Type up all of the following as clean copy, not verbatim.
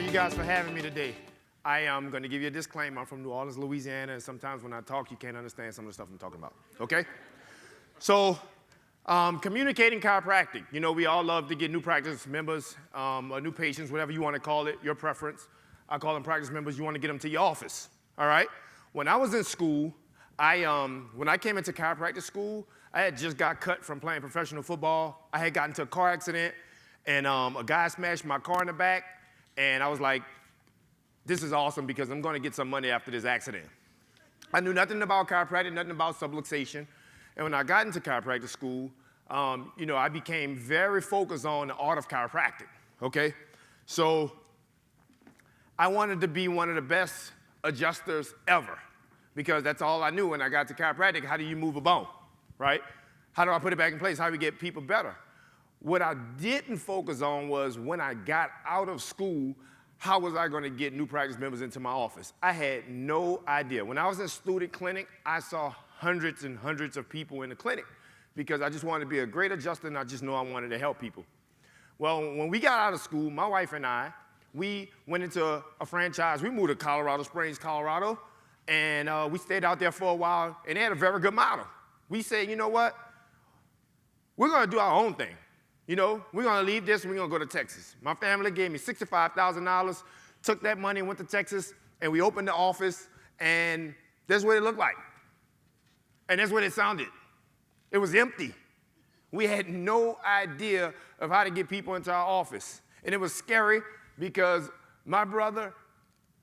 you guys for having me today. I am going to give you a disclaimer. I'm from New Orleans, Louisiana, and sometimes when I talk, you can't understand some of the stuff I'm talking about, okay? So, communicating chiropractic. You know, we all love to get new practice members, or new patients, whatever you want to call it, your preference. I call them practice members. You want to get them to your office, all right? When I was in school, when I came into chiropractic school, I had just got cut from playing professional football. I had gotten into a car accident, and a guy smashed my car in the back, and I was like, this is awesome because I'm going to get some money after this accident. I knew nothing about chiropractic, nothing about subluxation, and when I got into chiropractic school, you know, I became very focused on the art of chiropractic, okay? So I wanted to be one of the best adjusters ever because that's all I knew when I got to chiropractic. How do you move a bone, right? How do I put it back in place? How do we get people better? What I didn't focus on was when I got out of school, how was I going to get new practice members into my office? I had no idea. When I was in student clinic, I saw hundreds and hundreds of people in the clinic because I just wanted to be a great adjuster and I just knew I wanted to help people. Well, when we got out of school, my wife and I, we went into a franchise. We moved to Colorado Springs, Colorado, and we stayed out there for a while, and they had a very good model. We said, you know what? We're going to do our own thing. You know, we're going to leave this and we're going to go to Texas. My family gave me $65,000, took that money and went to Texas, and we opened the office, and that's what it looked like. And that's what it sounded. It was empty. We had no idea of how to get people into our office. And it was scary because my brother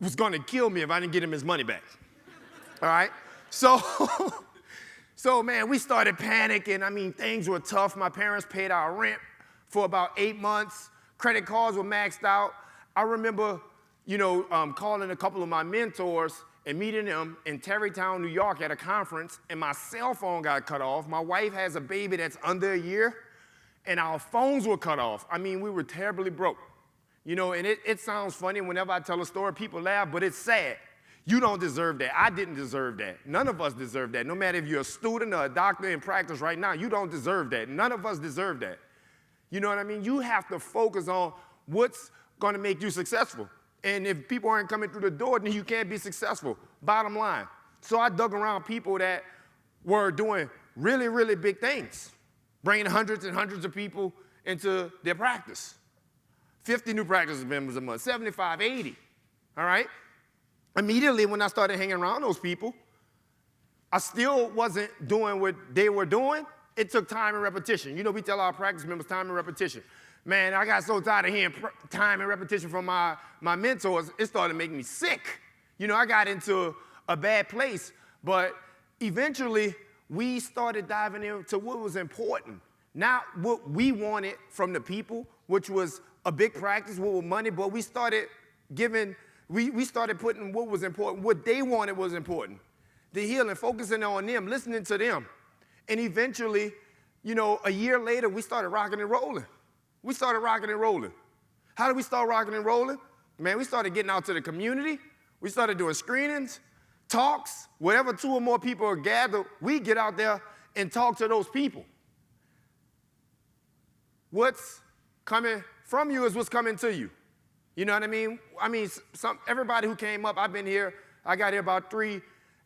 was going to kill me if I didn't get him his money back. All right? So, man, we started panicking. I mean, things were tough. My parents paid our rent for about 8 months. Credit cards were maxed out. I remember, you know, calling a couple of my mentors and meeting them in Tarrytown, New York at a conference, and my cell phone got cut off. My wife has a baby that's under a year, and our phones were cut off. I mean, we were terribly broke. You know, and it sounds funny whenever I tell a story, people laugh, but it's sad. You don't deserve that. I didn't deserve that. None of us deserve that. No matter if you're a student or a doctor in practice right now, you don't deserve that. None of us deserve that. You know what I mean? You have to focus on what's going to make you successful. And if people aren't coming through the door, then you can't be successful, bottom line. So I dug around people that were doing really, really big things, bringing hundreds and hundreds of people into their practice. 50 new practice members a month, 75, 80, all right? Immediately when I started hanging around those people, I still wasn't doing what they were doing. It took time and repetition. You know, we tell our practice members time and repetition. Man, I got so tired of hearing time and repetition from my mentors, it started making me sick. You know, I got into a bad place, but eventually we started diving into what was important, not what we wanted from the people, which was a big practice with money, but we started we started putting what was important, what they wanted was important. The healing, focusing on them, listening to them. And eventually, you know, a year later, we started rocking and rolling. We started rocking and rolling. How did we start rocking and rolling? Man, we started getting out to the community. We started doing screenings, talks, wherever 2 or more people are gathered, we get out there and talk to those people. What's coming from you is what's coming to you. You know what I mean? Everybody who came up, I've been here, I got here about 3,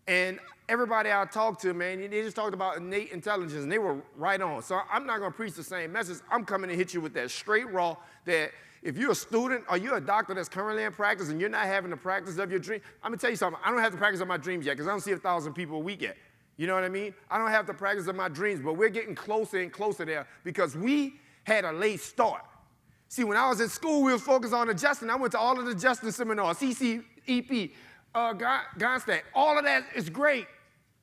and everybody I talked to, man, they just talked about innate intelligence, and they were right on. So I'm not going to preach the same message. I'm coming to hit you with that straight raw, that if you're a student or you're a doctor that's currently in practice and you're not having the practice of your dream, I'm going to tell you something. I don't have the practice of my dreams yet because I don't see 1,000 people a week yet. You know what I mean? I don't have the practice of my dreams, but we're getting closer and closer there because we had a late start. See, when I was in school, we was focused on adjusting. I went to all of the adjusting seminars, CCEP, Gonstack. All of that is great,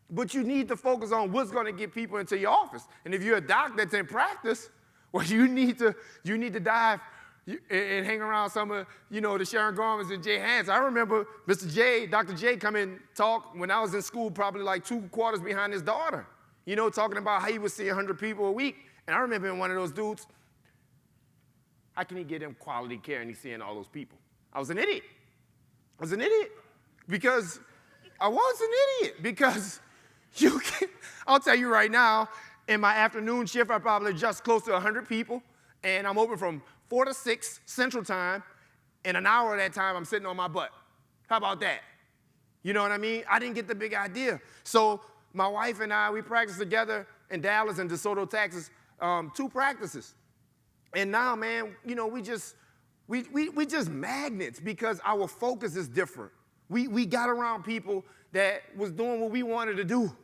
but you need to focus on what's going to get people into your office. And if you're a doc that's in practice, well, you need to dive and hang around some of, you know, the Sharon Gormans and Jay Hans. I remember Mr. J, Dr. J come and talk when I was in school, probably like 2 quarters behind his daughter, you know, talking about how he would see 100 people a week. And I remember being one of those dudes. How can he get him quality care and he's seeing all those people? I was an idiot. Because I'll tell you right now, in my afternoon shift, I probably adjust close to 100 people, and I'm open from 4 to 6 Central Time, and an hour of that time I'm sitting on my butt. How about that? You know what I mean? I didn't get the big idea. So my wife and I, we practiced together in Dallas and DeSoto, Texas, 2 practices. And now, man, you know, we just magnets because our focus is different. We got around people that was doing what we wanted to do.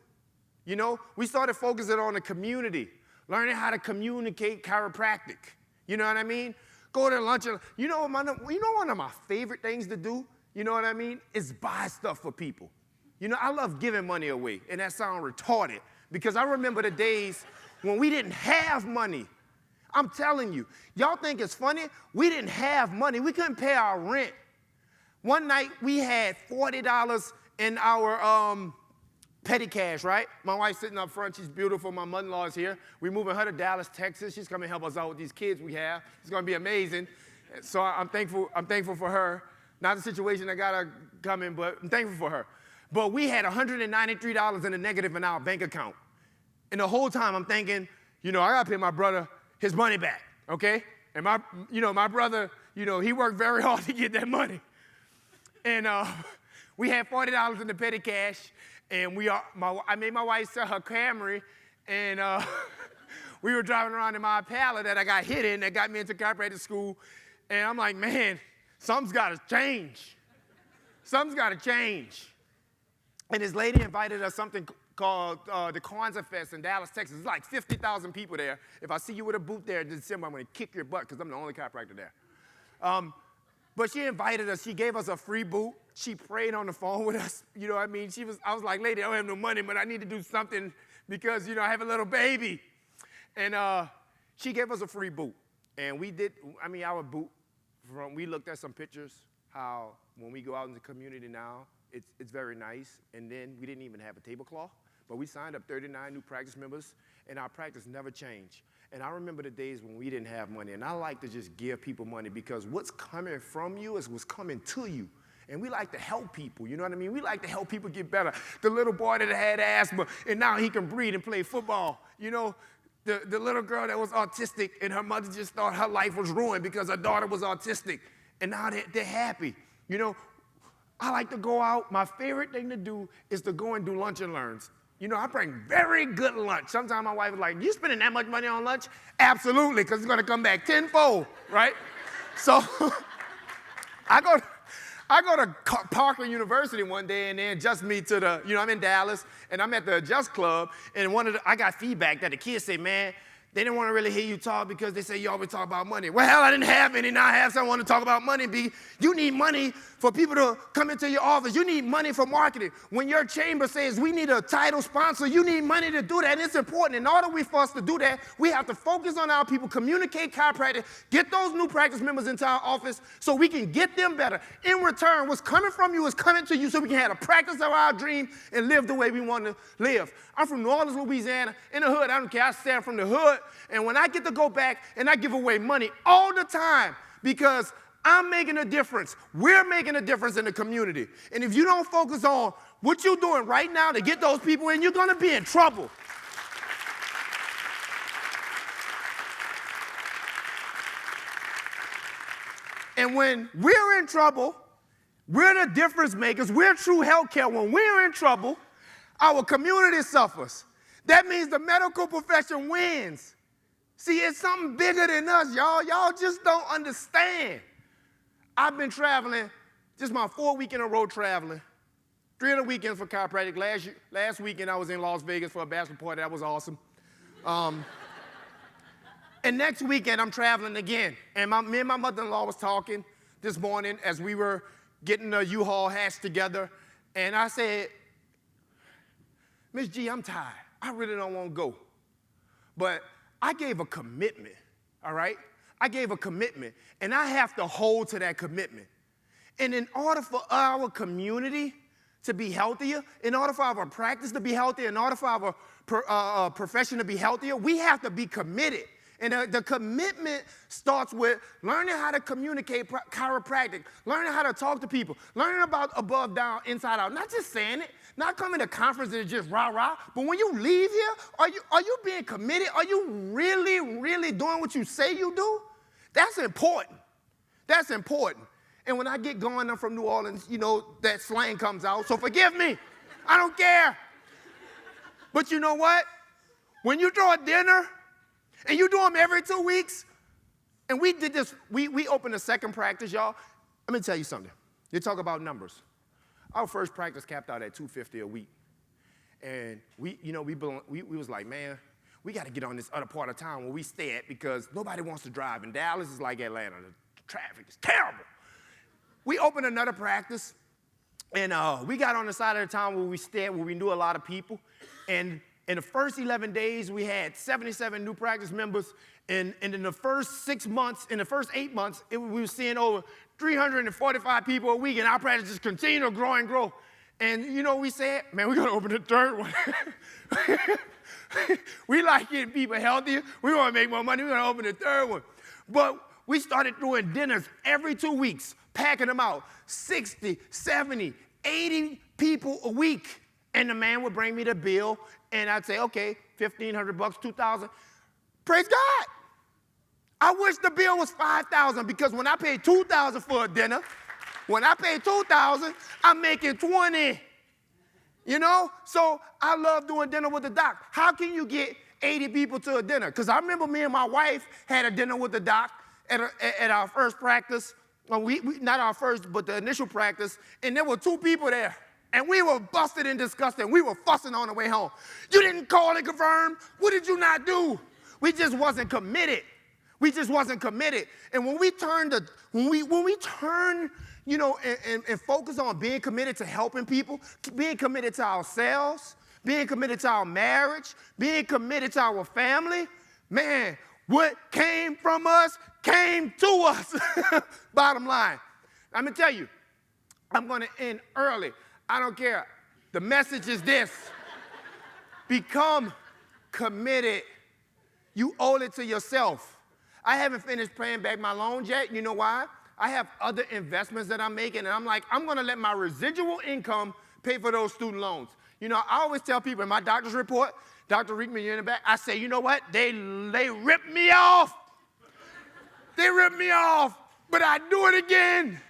You know, we started focusing on the community, learning how to communicate chiropractic. You know what I mean? Go to lunch. You know one of my favorite things to do, you know what I mean, is buy stuff for people. You know, I love giving money away, and that sounds retarded because I remember the days when we didn't have money. I'm telling you, y'all think it's funny? We didn't have money. We couldn't pay our rent. One night, we had $40 in our petty cash, right? My wife's sitting up front. She's beautiful. My mother-in-law is here. We're moving her to Dallas, Texas. She's coming to help us out with these kids we have. It's going to be amazing. So I'm thankful for her. Not the situation that got her coming, but I'm thankful for her. But we had $193 in the negative in our bank account. And the whole time I'm thinking, you know, I got to pay my brother his money back, okay? And my brother, you know, he worked very hard to get that money. And we had $40 in the petty cash, and I made my wife sell her Camry, and we were driving around in my Impala that I got hit in that got me into chiropractic school, and I'm like, man, something's got to change. Something's got to change. And this lady invited us something called the Kwanzaa Fest in Dallas, Texas. It's like 50,000 people there. If I see you with a boot there in December, I'm going to kick your butt because I'm the only chiropractor there. But she invited us. She gave us a free boot. She prayed on the phone with us. You know what I mean? I was like, lady, I don't have no money, but I need to do something because, you know, I have a little baby. And she gave us a free boot. And our boot, we looked at some pictures, how when we go out in the community now, it's very nice. And then we didn't even have a tablecloth. But we signed up 39 new practice members, and our practice never changed. And I remember the days when we didn't have money, and I like to just give people money because what's coming from you is what's coming to you. And we like to help people, you know what I mean? We like to help people get better. The little boy that had asthma, and now he can breathe and play football. You know, the little girl that was autistic, and her mother just thought her life was ruined because her daughter was autistic. And now they're happy. You know, I like to go out. My favorite thing to do is to go and do lunch and learns. You know, I bring very good lunch. Sometimes my wife is like, you spending that much money on lunch? Absolutely, because it's going to come back tenfold, right? So I go to Parker University one day, and they adjust me to I'm in Dallas, and I'm at the Adjust Club, and I got feedback that the kids say, man, they didn't want to really hear you talk because they say you always talk about money. Well, hell, I didn't have any. Now I have someone want to talk about money. You need money for people to come into your office. You need money for marketing. When your chamber says we need a title sponsor, you need money to do that, and it's important. In order for us to do that, we have to focus on our people, communicate chiropractic, get those new practice members into our office so we can get them better. In return, what's coming from you is coming to you so we can have a practice of our dream and live the way we want to live. I'm from New Orleans, Louisiana, in the hood. I don't care. I stand from the hood. And when I get to go back and I give away money all the time because I'm making a difference. We're making a difference in the community. And if you don't focus on what you're doing right now to get those people in, you're going to be in trouble. And when we're in trouble, we're the difference makers. We're true healthcare. When we're in trouble, our community suffers. That means the medical profession wins. See, it's something bigger than us, y'all. Y'all just don't understand. I've been traveling, just my 4th week in a row traveling. 3 of the weekends for chiropractic. Last weekend I was in Las Vegas for a basketball party. That was awesome. And next weekend I'm traveling again. And me and my mother-in-law was talking this morning as we were getting the U-Haul hatched together. And I said, Miss G, I'm tired. I really don't want to go. But I gave a commitment, all right? I gave a commitment, and I have to hold to that commitment. And in order for our community to be healthier, in order for our practice to be healthier, in order for our profession to be healthier, we have to be committed. And the commitment starts with learning how to communicate chiropractic, learning how to talk to people, learning about above, down, inside out, not just saying it, not coming to conferences and just rah-rah, but when you leave here, are you being committed? Are you really, really doing what you say you do? That's important. That's important. And when I get going, I'm from New Orleans, you know, that slang comes out. So forgive me. I don't care. But you know what? When you throw a dinner and you do them every 2 weeks, and we did this, we opened a second practice, y'all. Let me tell you something. You talk about numbers. Our first practice capped out at $250 a week. And we was like, man, we got to get on this other part of town where we stay at because nobody wants to drive. And Dallas is like Atlanta. The traffic is terrible. We opened another practice, and we got on the side of the town where we stayed, where we knew a lot of people. And in the first 11 days, we had 77 new practice members. And in the first 6 months, in the first 8 months, we were seeing over 345 people a week, and our practice just continued to grow and grow. And you know what we said? Man, we're going to open the third one. We like getting people healthier. We want to make more money. We're going to open the third one. But we started doing dinners every 2 weeks, packing them out, 60, 70, 80 people a week. And the man would bring me the bill, and I'd say, okay, $1,500, $2,000. Praise God. I wish the bill was $5,000 because when I paid $2,000 for a dinner, when I paid $2,000, I'm making $20,000. You know? So I love doing dinner with the doc. How can you get 80 people to a dinner? Because I remember me and my wife had a dinner with the doc at our first practice. Well, we not our first, but the initial practice, and there were 2 people there. And we were busted and disgusted. We were fussing on the way home. You didn't call and confirm. What did you not do? We just wasn't committed. We just wasn't committed. And when we turn, you know, and focus on being committed to helping people, being committed to ourselves, being committed to our marriage, being committed to our family, man, what came from us came to us. Bottom line. I'm going to tell you, I'm going to end early. I don't care. The message is this. Become committed. You owe it to yourself. I haven't finished paying back my loans yet. You know why? I have other investments that I'm making, and I'm like, I'm going to let my residual income pay for those student loans. You know, I always tell people in my doctor's report, Dr. Riekman, you're in the back, I say, you know what? They ripped me off. They ripped me off, but I do it again.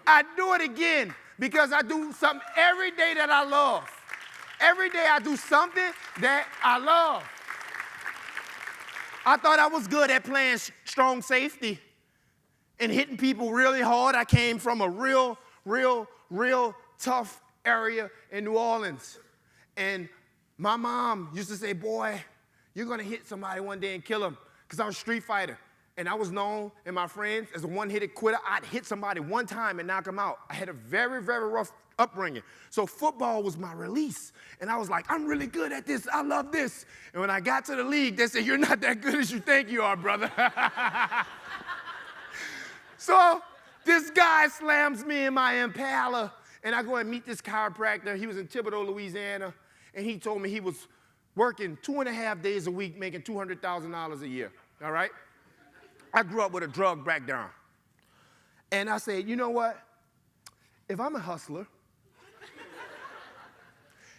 I do it again. Because I do something every day that I love. Every day I do something that I love. I thought I was good at playing strong safety and hitting people really hard. I came from a real tough area in New Orleans. And my mom used to say, boy, you're going to hit somebody one day and kill them, because I was a street fighter. And I was known and my friends as a one-hitter quitter. I'd hit somebody one time and knock them out. I had a very, very rough upbringing. So football was my release. And I was like, I'm really good at this. I love this. And when I got to the league, they said, you're not that good as you think you are, brother. So this guy slams me in my Impala, and I go and meet this chiropractor. He was in Thibodaux, Louisiana, and he told me he was working 2.5 days a week, making $200,000 a year, all right? I grew up with a drug background. And I said, you know what? If I'm a hustler,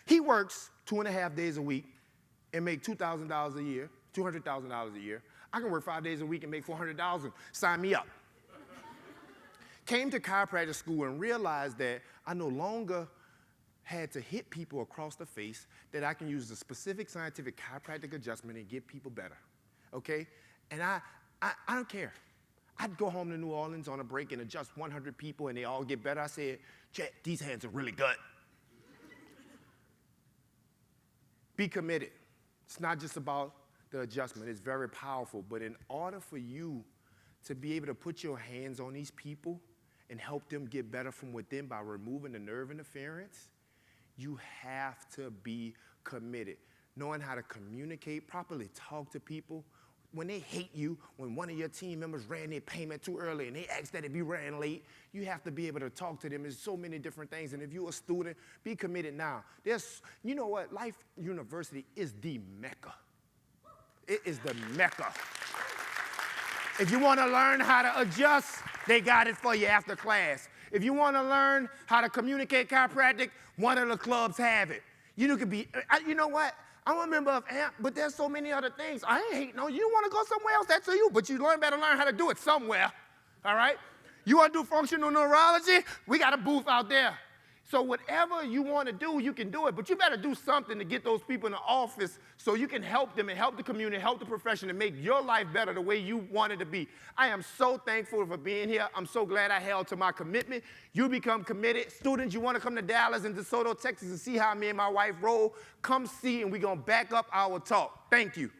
he works 2.5 days a week and make $2,000 a year, $200,000 a year. I can work 5 days a week and make $400,000. Sign me up. Came to chiropractic school and realized that I no longer had to hit people across the face, that I can use a specific scientific chiropractic adjustment and get people better, okay? And I don't care. I'd go home to New Orleans on a break and adjust 100 people and they all get better. I said, Chet, these hands are really good. Be committed. It's not just about the adjustment. It's very powerful. But in order for you to be able to put your hands on these people and help them get better from within by removing the nerve interference, you have to be committed. Knowing how to communicate properly, talk to people. When they hate you, when one of your team members ran their payment too early and they asked that it be ran late, you have to be able to talk to them. There's so many different things. And if you're a student, be committed now. You know what? Life University is the Mecca. It is the Mecca. If you want to learn how to adjust, they got it for you after class. If you want to learn how to communicate chiropractic, one of the clubs have it. You know what? I'm a member of AMP, but there's so many other things. I ain't hating on you. You want to go somewhere else, that's to you. But you better learn how to do it somewhere, all right? You want to do functional neurology? We got a booth out there. So whatever you want to do, you can do it. But you better do something to get those people in the office so you can help them and help the community, help the profession, and make your life better the way you want it to be. I am so thankful for being here. I'm so glad I held to my commitment. You become committed. Students, you want to come to Dallas and DeSoto, Texas, and see how me and my wife roll? Come see, and we're going to back up our talk. Thank you.